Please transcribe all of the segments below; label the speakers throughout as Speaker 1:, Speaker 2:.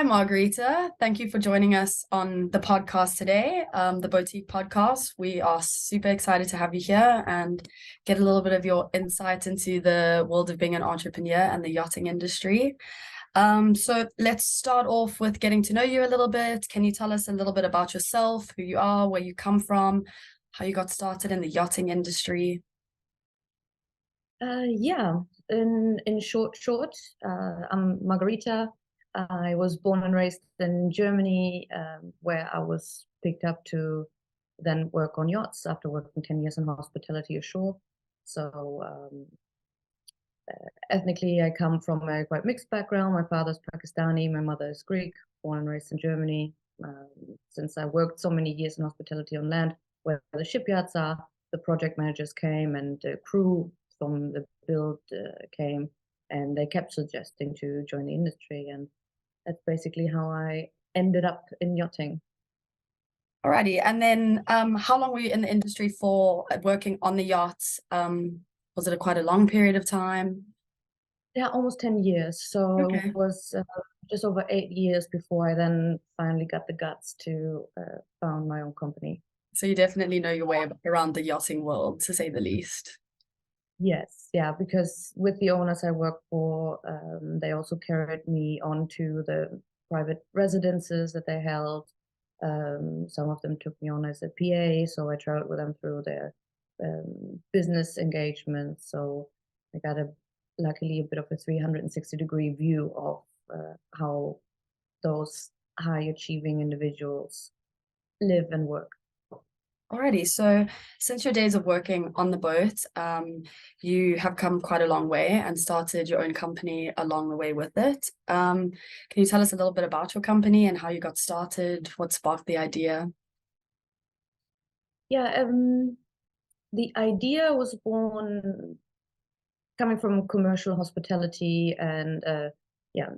Speaker 1: Hi, Margarita. Thank you for joining us on the podcast today, the Boutique Podcast. We are super excited to have you here and get a little bit of your insight into the world of being an entrepreneur and the yachting industry. So let's start off with getting to know you a little bit. Can you tell us a little bit about yourself, who you are, where you come from, how you got started in the yachting industry?
Speaker 2: Yeah, in short, I'm Margarita. I was born and raised in Germany, where I was picked up to then work on yachts after working 10 years in hospitality ashore. So ethnically, I come from a quite mixed background. My father's Pakistani, my mother is Greek, born and raised in Germany. Um, since I worked so many years in hospitality on land, where the shipyards are, the project managers came and the crew from the build came, and they kept suggesting to join the industry. And that's basically how I ended up in yachting.
Speaker 1: Alrighty, and then how long were you in the industry for, working on the yachts? Was it quite a long period of time?
Speaker 2: Yeah, almost 10 years. So it
Speaker 1: Okay.
Speaker 2: was just over 8 years before I then finally got the guts to found my own company.
Speaker 1: So you definitely know your way around the yachting world, to say the least.
Speaker 2: Yes, yeah, because with the owners I work for, they also carried me on to the private residences that they held. Some of them took me on as a PA, so I traveled with them through their business engagements. So I got luckily a bit of a 360-degree view of how those high achieving individuals live and work.
Speaker 1: Alrighty, so since your days of working on the boat, you have come quite a long way and started your own company along the way with it. Can you tell us a little bit about your company and how you got started? What sparked the idea?
Speaker 2: Yeah, the idea was born coming from commercial hospitality and yeah,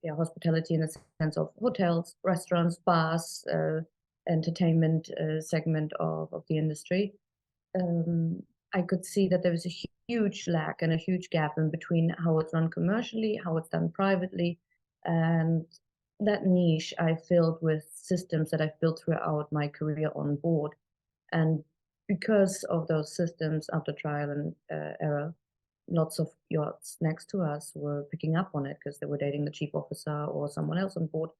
Speaker 2: yeah, hospitality in the sense of hotels, restaurants, bars, entertainment segment of the industry. um, I could see that there was a huge lack and a huge gap in between how it's run commercially, how it's done privately, and that niche I filled with systems that I've built throughout my career on board. And because of those systems, after trial and error, lots of yachts next to us were picking up on it because they were dating the chief officer or someone else on board.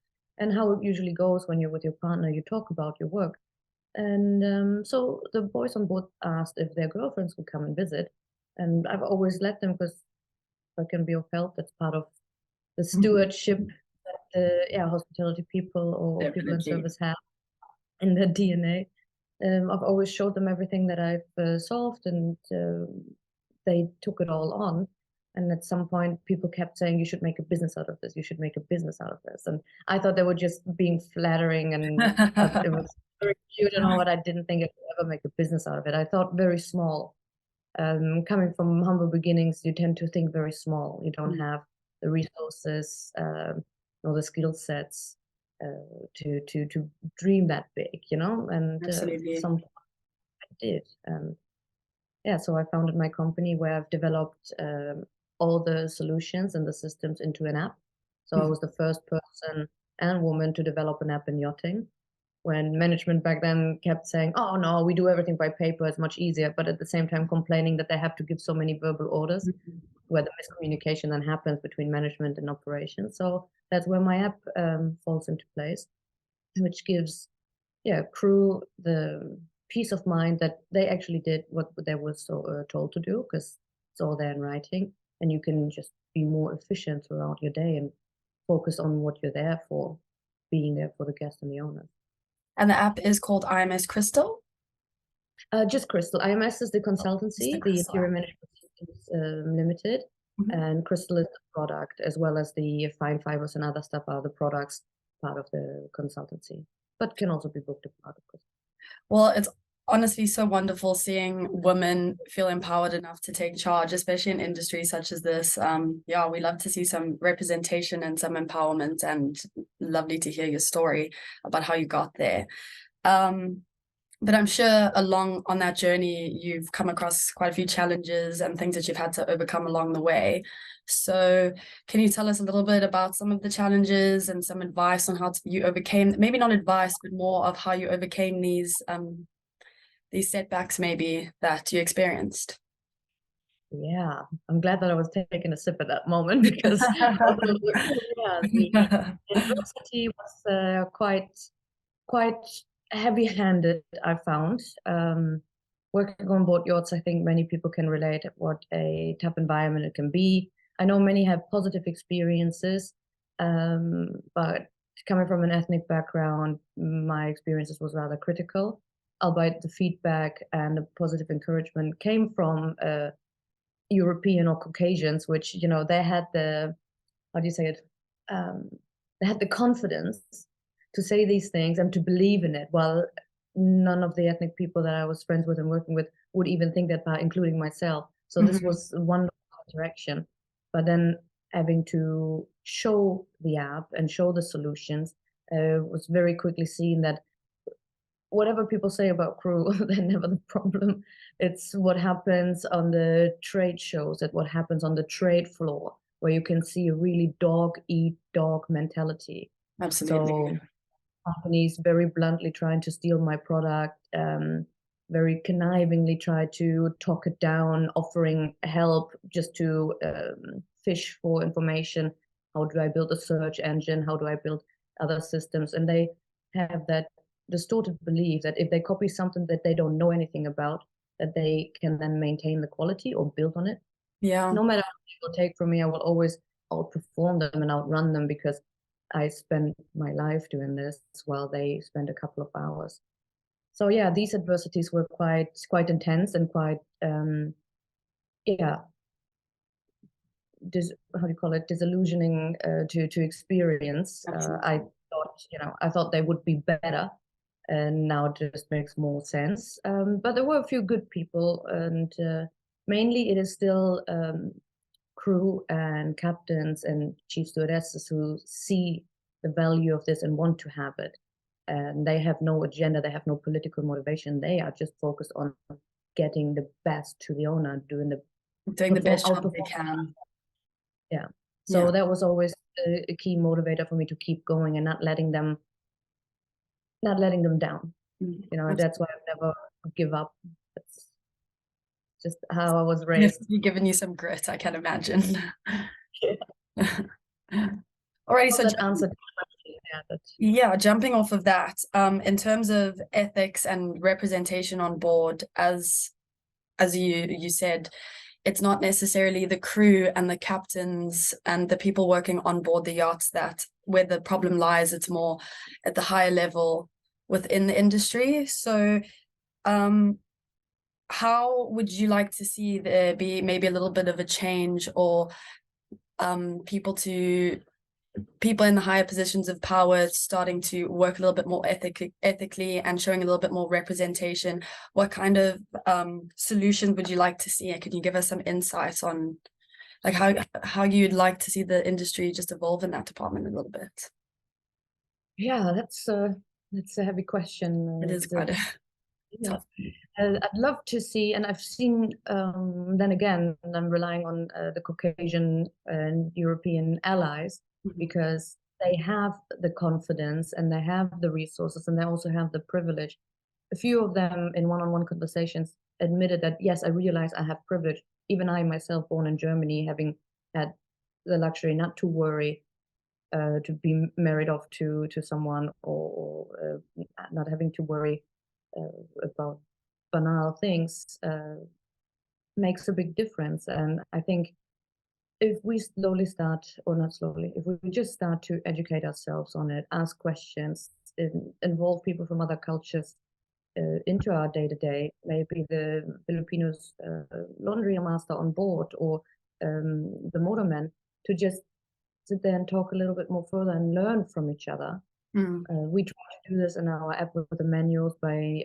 Speaker 2: And how it usually goes when you're with your partner, you talk about your work. And so the boys on board asked if their girlfriends would come and visit. And I've always let them because that can be of help. That's part of the stewardship that yeah, hospitality people or people in
Speaker 1: Definitely.
Speaker 2: service have in their DNA. I've always showed them everything that I've solved, and they took it all on. And at some point, people kept saying, "You should make a business out of this. You should make a business out of this." And I thought they were just being flattering, and it was very cute and all. But I didn't think I could ever make a business out of it. I thought very small. Coming from humble beginnings, you tend to think very small. You don't have the resources or the skill sets to dream that big, you know. And
Speaker 1: Absolutely.
Speaker 2: some I did. Yeah, so I founded my company where I've developed all the solutions and the systems into an app. So I was the first person and woman to develop an app in yachting. When management back then kept saying, "Oh no, we do everything by paper, it's much easier," but at the same time complaining that they have to give so many verbal orders, where the miscommunication then happens between management and operations. So that's where my app falls into place, which gives, yeah, crew the peace of mind that they actually did what they were so told to do, because it's all there in writing, and you can just be more efficient throughout your day and focus on what you're there for, being there for the guests and the owners.
Speaker 1: And the app is called IMS Crystal.
Speaker 2: Just Crystal. IMS is the
Speaker 1: Just the
Speaker 2: consultancy, the
Speaker 1: Crystal
Speaker 2: Interior
Speaker 1: app.
Speaker 2: Management Systems Limited,
Speaker 1: Mhm.
Speaker 2: and Crystal is the product, as well as the fine fibers and other stuff are the products part of the consultancy, but can also be booked as part of Crystal.
Speaker 1: Well, it's honestly so wonderful seeing women feel empowered enough to take charge, especially in industries such as this. Yeah, we love to see some representation and some empowerment, and lovely to hear your story about how you got there. Um, But I'm sure along on that journey, you've come across quite a few challenges and things that you've had to overcome along the way. So, can you tell us a little bit about some of the challenges and some advice on how you overcame, maybe not advice, but more of how you overcame these setbacks maybe that you experienced?
Speaker 2: Yeah, I'm glad that I was taking a sip at that moment because yeah, the university was quite heavy-handed, I found. Working on board yachts, I think many people can relate what a tough environment it can be. I know many have positive experiences, but coming from an ethnic background, my experiences was rather critical. Albeit the feedback and the positive encouragement came from European or Caucasians, which, you know, they had the, how do you say it? Um, they had the confidence to say these things and to believe in it, while none of the ethnic people that I was friends with and working with would even think that part, including myself. So this
Speaker 1: Mhm.
Speaker 2: was a wonderful interaction. But then having to show the app and show the solutions was very quickly seen that whatever people say about crew, they're never the problem. It's what happens on the trade shows, at what happens on the trade floor, where you can see a really dog eat dog mentality.
Speaker 1: Absolutely.
Speaker 2: So companies very bluntly trying to steal my product, very connivingly try to talk it down, offering help just to fish for information. How do I build a search engine? How do I build other systems? And they have that distorted belief that if they copy something that they don't know anything about, that they can then maintain the quality or build on it.
Speaker 1: Yeah.
Speaker 2: No matter how much it will take from me, I will always outperform them and outrun them because I spend my life doing this while they spend a couple of hours. So yeah, these adversities were quite intense and quite yeah, how do you call it, disillusioning to experience. I
Speaker 1: Absolutely.
Speaker 2: thought, you know, I thought they would be better, and now it just makes more sense. But there were a few good people, and mainly it is still crew and captains and chief stewardesses who see the value of this and want to have it. And they have no agenda, they have no political motivation. They are just focused on getting the best to the owner, doing the
Speaker 1: Doing the best job they
Speaker 2: outperform.
Speaker 1: can.
Speaker 2: Yeah.
Speaker 1: Yeah.
Speaker 2: So that was always a key motivator for me to keep going and not letting them down.
Speaker 1: Mm,
Speaker 2: You know, that's why
Speaker 1: absolutely.
Speaker 2: I've never give up. That's just how I was
Speaker 1: Yes,
Speaker 2: raised.
Speaker 1: you've given you some grit, I can imagine.
Speaker 2: Yeah.
Speaker 1: Alrighty,
Speaker 2: Hope
Speaker 1: so
Speaker 2: that answered the question. Yeah, but
Speaker 1: yeah, jumping off of that, in terms of ethics and representation on board, as you said, it's not necessarily the crew and the captains and the people working on board the yachts that where the problem lies. It's more at the higher level within the industry. So, how would you like to see there be maybe a little bit of a change, or people in the higher positions of power starting to work a little bit more ethically and showing a little bit more representation? What kind of solutions would you like to see? Could you give us some insights on like how you'd like to see the industry just evolve in that department a little bit?
Speaker 2: yeah, that's a heavy question.
Speaker 1: It is quite a
Speaker 2: Yeah.
Speaker 1: tough.
Speaker 2: I'd love to see, and I've seen, then again, and I'm relying on the Caucasian and European allies
Speaker 1: Mhm.
Speaker 2: because they have the confidence and they have the resources and they also have the privilege. A few of them in one-on-one conversations admitted that, yes, I realize I have privilege. Even I myself, born in Germany, having had the luxury not to worry to be married off to someone or not having to worry about banal things makes a big difference. And I think if we slowly start, or not slowly, if we just start to educate ourselves on it, ask questions, involve people from other cultures into our day to day, maybe the Filipinos laundry master on board or the motorman, to just sit there and talk a little bit more further and learn from each other.
Speaker 1: Mm.
Speaker 2: We try to do this in our app with the manuals by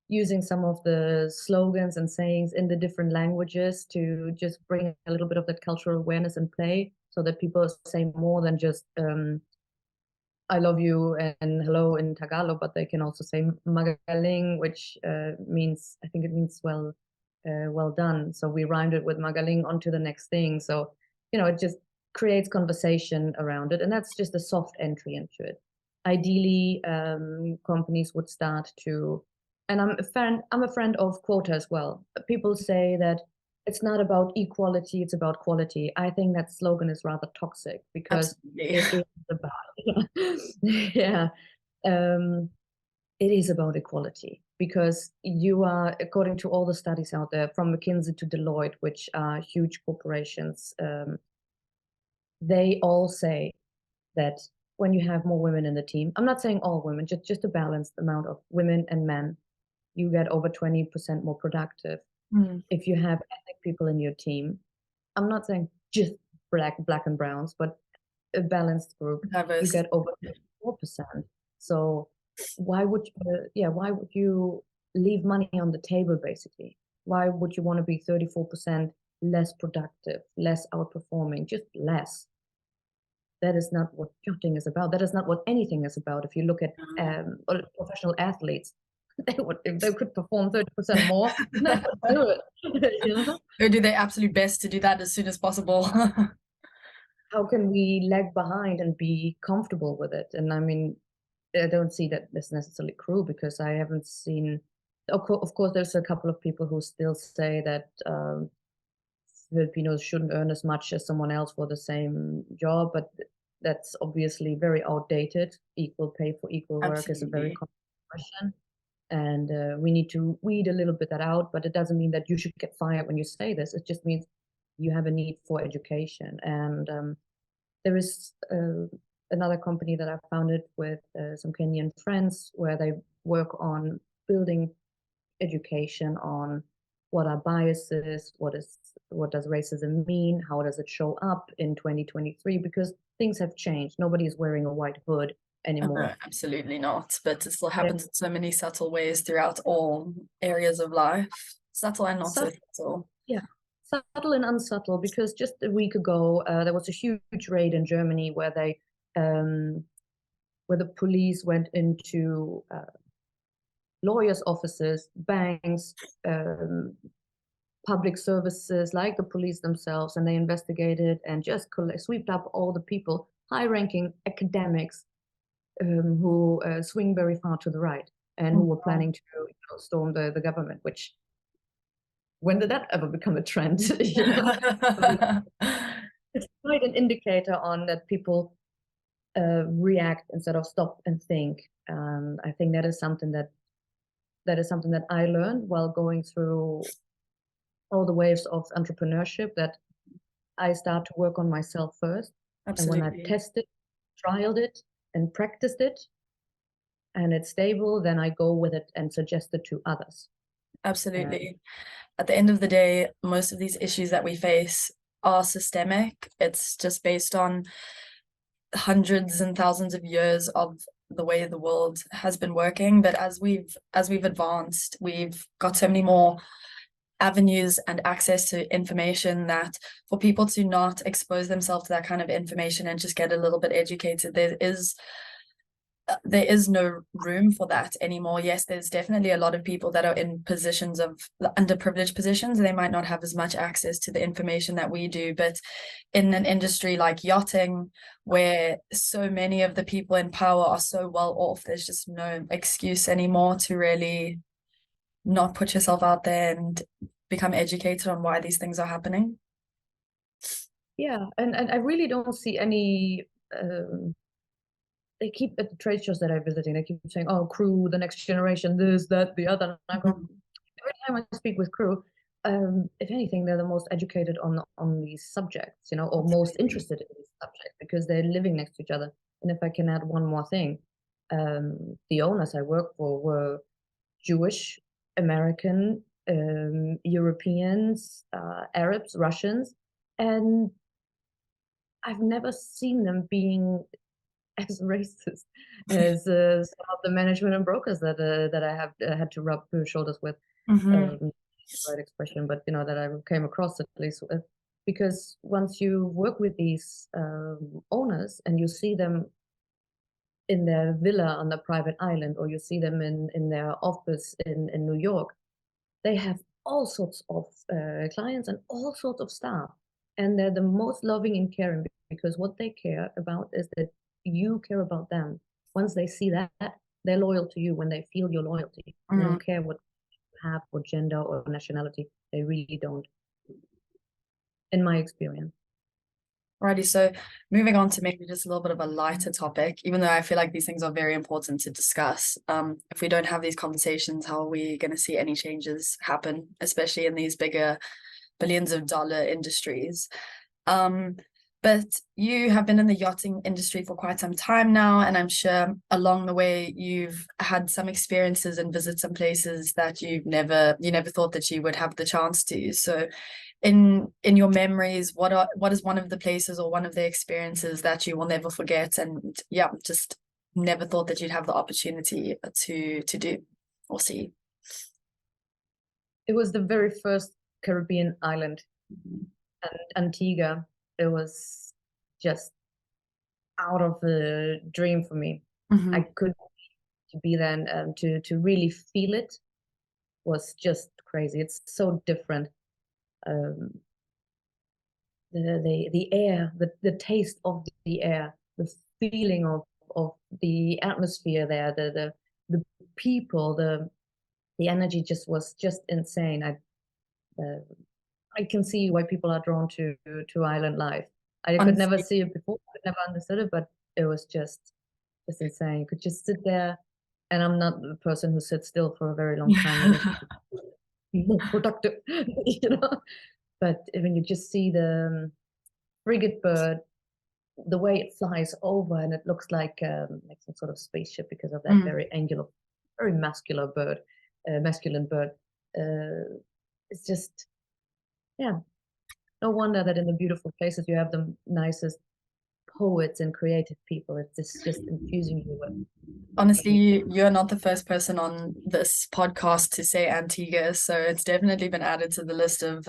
Speaker 2: using some of the slogans and sayings in the different languages to just bring a little bit of that cultural awareness and play so that people say more than just I love you and hello in Tagalog, but they can also say magaling, which means, I think it means well done. So we rhymed it with magaling onto the next thing. So, it just creates conversation around it. And that's just a soft entry into it. Ideally, companies would start to, and I'm a friend of quota as well. People say that it's not about equality, it's about quality. I think that slogan is rather toxic because
Speaker 1: Absolutely.
Speaker 2: it is about, yeah, um, it is about equality because you are, according to all the studies out there, from McKinsey to Deloitte, which are huge corporations, they all say that when you have more women in the team, I'm not saying all women, just a balanced amount of women and men, you get over 20% more productive.
Speaker 1: Mm.
Speaker 2: If you have ethnic people in your team, I'm not saying just black and browns, but a balanced group, you
Speaker 1: Diverse.
Speaker 2: get over 4%. So why would you leave money on the table basically? Why would you want to be 34% less productive, less outperforming, just less? That is not what yachting is about. That is not what anything is about. If you look at professional athletes, if they could perform 30% more, they would do it.
Speaker 1: Or do their absolute best to do that as soon as possible.
Speaker 2: How can we lag behind and be comfortable with it? And I mean, I don't see that as necessarily cruel because I haven't seen. Of course, there's a couple of people who still say that Filipinos shouldn't earn as much as someone else for the same job, but that's obviously very outdated. Equal pay for equal work is a very
Speaker 1: Absolutely.
Speaker 2: common question, and we need to weed a little bit that out. But it doesn't mean that you should get fired when you say this. It just means you have a need for education, and there is another company that I founded with some Kenyan friends where they work on building education on what are biases, what does racism mean, how does it show up in 2023, because things have changed. Nobody is wearing a white hood
Speaker 1: No,
Speaker 2: anymore.
Speaker 1: absolutely not. But it still
Speaker 2: Yeah.
Speaker 1: happens in so many subtle ways throughout all areas of life. Subtle and not so
Speaker 2: Subtle,
Speaker 1: subtle.
Speaker 2: yeah, subtle and unsubtle, because just a week ago there was a huge raid in Germany um, where the police went into lawyers' offices, banks, public services like the police themselves, and they investigated and just swept up all the people, high-ranking academics who swing very far to the right and who were planning to storm the government. Which, when did that ever become a trend? It's quite an indicator on that people react instead of stop and think. I think that is something that I learned while going through all the waves of entrepreneurship, that I start to work on myself first. And when I've
Speaker 1: Absolutely.
Speaker 2: tested, trialed it, and practiced it, and it's stable, then I go with it and suggest it to others.
Speaker 1: Absolutely. At the end of the day, most of these issues that we face are systemic. It's just based on hundreds and thousands of years of the way the world has been working. But as we've advanced, we've got so many more avenues and access to information that for people to not expose themselves to that kind of information and just get a little bit educated, there is no room for that anymore. Yes, there's definitely a lot of people that are in positions of underprivileged positions. They might not have as much access to the information that we do, but in an industry like yachting, where so many of the people in power are so well off, there's just no excuse anymore to really not put yourself out there and become educated on why these things are happening.
Speaker 2: Yeah, and I really don't see any. They keep at the trade shows that I'm visiting. They keep saying, "Oh, crew, the next generation, this, that, the other." And I go, every time I speak with crew, if anything, they're the most educated on these subjects, or most interested in these subjects because they're living next to each other. And if I can add one more thing, the owners I work for were Jewish, American, Europeans, Arabs, Russians, and I've never seen them being as racist as some of the management and brokers that I have had to rub shoulders with.
Speaker 1: Mm-hmm.
Speaker 2: Um, right expression, but that I came across at least with, because once you work with these owners and you see them in their villa on the private island, or you see them in their office in New York. They have all sorts of clients and all sorts of staff, and they're the most loving and caring because what they care about is that you care about them. Once they see that, they're loyal to you when they feel your loyalty. They don't care what you have or gender or nationality. They really don't, in my experience.
Speaker 1: Righty, so moving on to maybe just a little bit of a lighter topic, even though I feel like these things are very important to discuss. If we don't have these conversations, how are we going to see any changes happen, especially in these bigger billions of dollar industries? But you have been in the yachting industry for quite some time now, and I'm sure along the way you've had some experiences and visit some places that you never thought that you would have the chance to. So in your memories, what is one of the places or one of the experiences that you will never forget, and yeah, just never thought that you'd have the opportunity to do or see?
Speaker 2: It was the very first Caribbean island, Antigua. It was just out of the dream for me. I could to be there and to really feel it was just crazy. It's so different. The air, the taste of the air, the feeling of the atmosphere there, the people, the energy just was just insane. I can see why people are drawn to island life. I could never
Speaker 1: Honestly,
Speaker 2: see it before, I never understood it, but it was just insane. You could just sit there, and I'm not the person who sits still for a very long time. I need to be more productive, you know. But when you just see the frigate bird, the way it flies over, and it looks like some sort of spaceship because of that very angular, very masculine bird. It's just, yeah, no wonder that in the beautiful places you have the nicest poets and creative people. It's just infusing you with.
Speaker 1: honestly, you're not the first person on this podcast to say Antigua, so it's definitely been added to the list of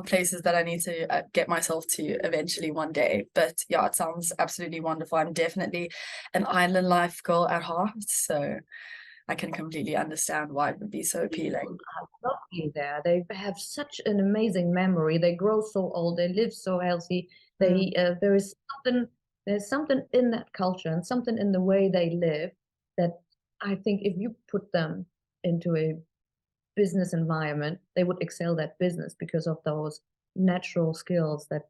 Speaker 1: places that I need to get myself to eventually one day. But yeah, it sounds absolutely wonderful. I'm definitely an island life girl at heart, so I can completely understand why it would be so appealing.
Speaker 2: Lovely there. They have such an amazing memory. They grow so old. They live so healthy. They there's something in that culture and something in the way they live that I think if you put them into a business environment, they would excel that business because of those natural skills that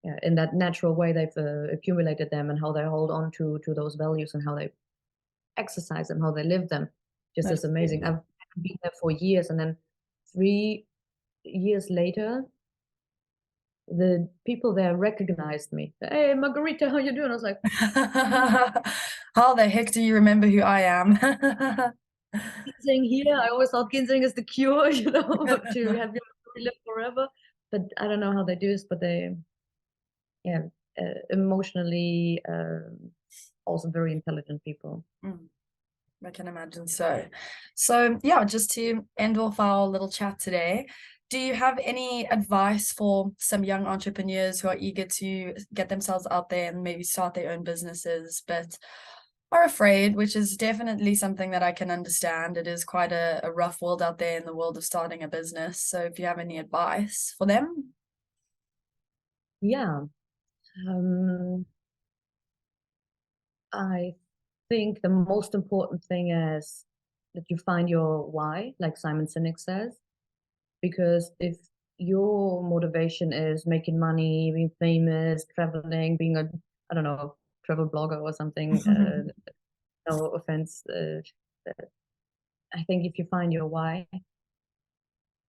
Speaker 2: yeah, in that natural way they've accumulated them, and how they hold on to those values, and how they exercise them, how they live them. Just as amazing.
Speaker 1: Absolutely.
Speaker 2: I've been there for years, and then 3 years later, the people there recognized me. Hey, Margarita, how you doing? I was like,
Speaker 1: How the heck do you remember who I am?
Speaker 2: ginseng here. I always thought ginseng is the cure, you know, to have your memory live forever. But I don't know how they do this, but they, yeah, emotionally, also very intelligent people.
Speaker 1: I can imagine so. So yeah, just to end off our little chat today, do you have any advice for some young entrepreneurs who are eager to get themselves out there and maybe start their own businesses, but are afraid, which is definitely something that I can understand. It is quite a rough world out there in the world of starting a business. So if you have any advice for them?
Speaker 2: Yeah. I think the most important thing is that you find your why, like Simon Sinek says, because if your motivation is making money, being famous, traveling, being a, I don't know, travel blogger or something, no offense, I think if you find your why,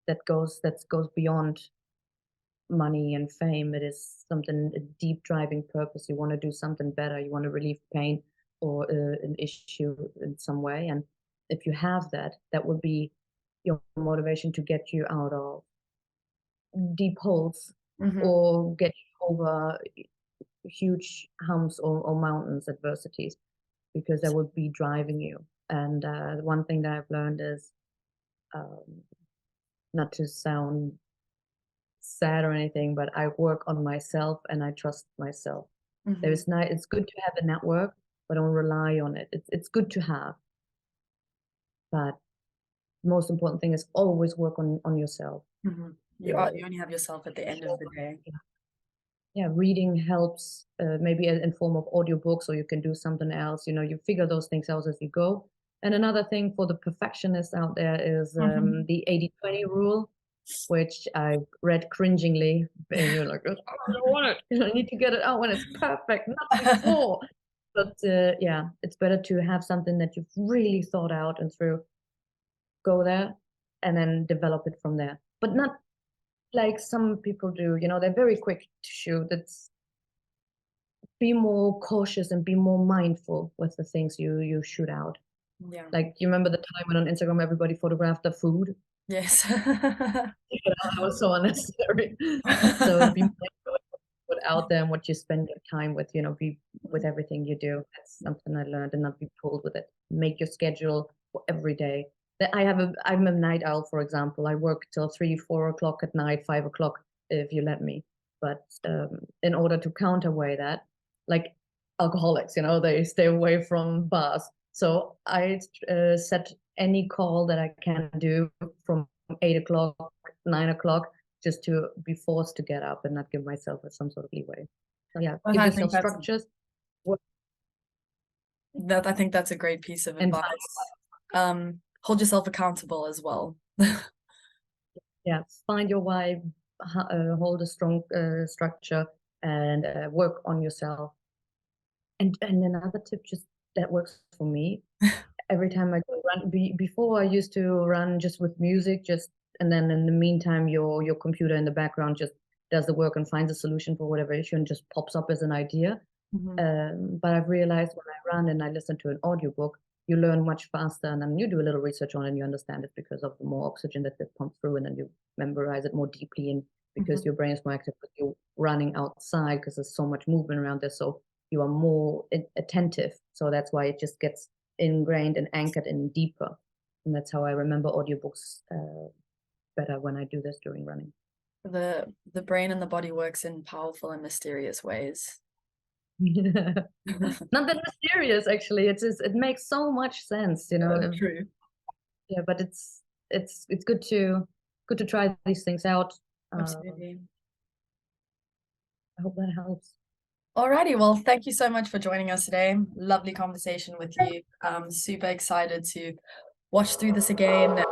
Speaker 2: that goes beyond money and fame. It is something, a deep driving purpose. You want to do something better. You want to relieve pain or an issue in some way. And if you have that, that will be your motivation to get you out of deep holes or get you over huge humps or mountains, adversities, because that will be driving you. And one thing that I've learned is um, not to sound sad or anything, but I work on myself and I trust myself. It's good to have a network, but don't rely on it. It's good to have, but the most important thing is always work on yourself.
Speaker 1: You only have yourself at the end of the day.
Speaker 2: Yeah, reading helps, maybe in form of audiobooks, or you can do something else. You figure those things out as you go. And another thing for the perfectionists out there is the 80-20 rule, which I read cringingly, and you're like, oh, I don't want it. I need to get it out when it's perfect, not before. But yeah, it's better to have something that you've really thought out and through, go there, and then develop it from there. But not like some people do. They're very quick to shoot. Be more cautious and be more mindful with the things you shoot out.
Speaker 1: Yeah.
Speaker 2: Like, you remember the time when on Instagram everybody photographed the food?
Speaker 1: Yes.
Speaker 2: That was so unnecessary. So be mindful of what you put out there and what you spend your time with, be with everything you do. That's something I learned, and not be pulled with it. Make your schedule for every day. I'm a night owl, for example. I work till 3, 4 o'clock at night, 5 o'clock if you let me. But in order to counterweigh that, like alcoholics, they stay away from bars. So I set any call that I can do from 8 o'clock, 9 o'clock, just to be forced to get up and not give myself some sort of leeway. So yeah, give yourself structures.
Speaker 1: I think that's a great piece of advice. Hold yourself accountable as well.
Speaker 2: Yeah, find your why, hold a strong structure, and work on yourself. And another tip just that works for me, every time I go run, before I used to run just with music, and then in the meantime your computer in the background just does the work and finds a solution for whatever issue and just pops up as an idea. But I've realized when I run and I listen to an audiobook, you learn much faster, and then you do a little research on it and you understand it because of the more oxygen that gets pumped through, and then you memorize it more deeply, and because your brain is more active because you're running outside, because there's so much movement around there, so you are more attentive. So that's why it just gets ingrained and anchored in deeper. And that's how I remember audiobooks better when I do this during running.
Speaker 1: The brain and the body works in powerful and mysterious ways.
Speaker 2: Not that mysterious, actually. It makes so much sense,
Speaker 1: True.
Speaker 2: Yeah, but it's good to try these things out.
Speaker 1: Absolutely.
Speaker 2: I hope that helps.
Speaker 1: Alrighty, well, thank you so much for joining us today. Lovely conversation with you. I'm super excited to watch through this again.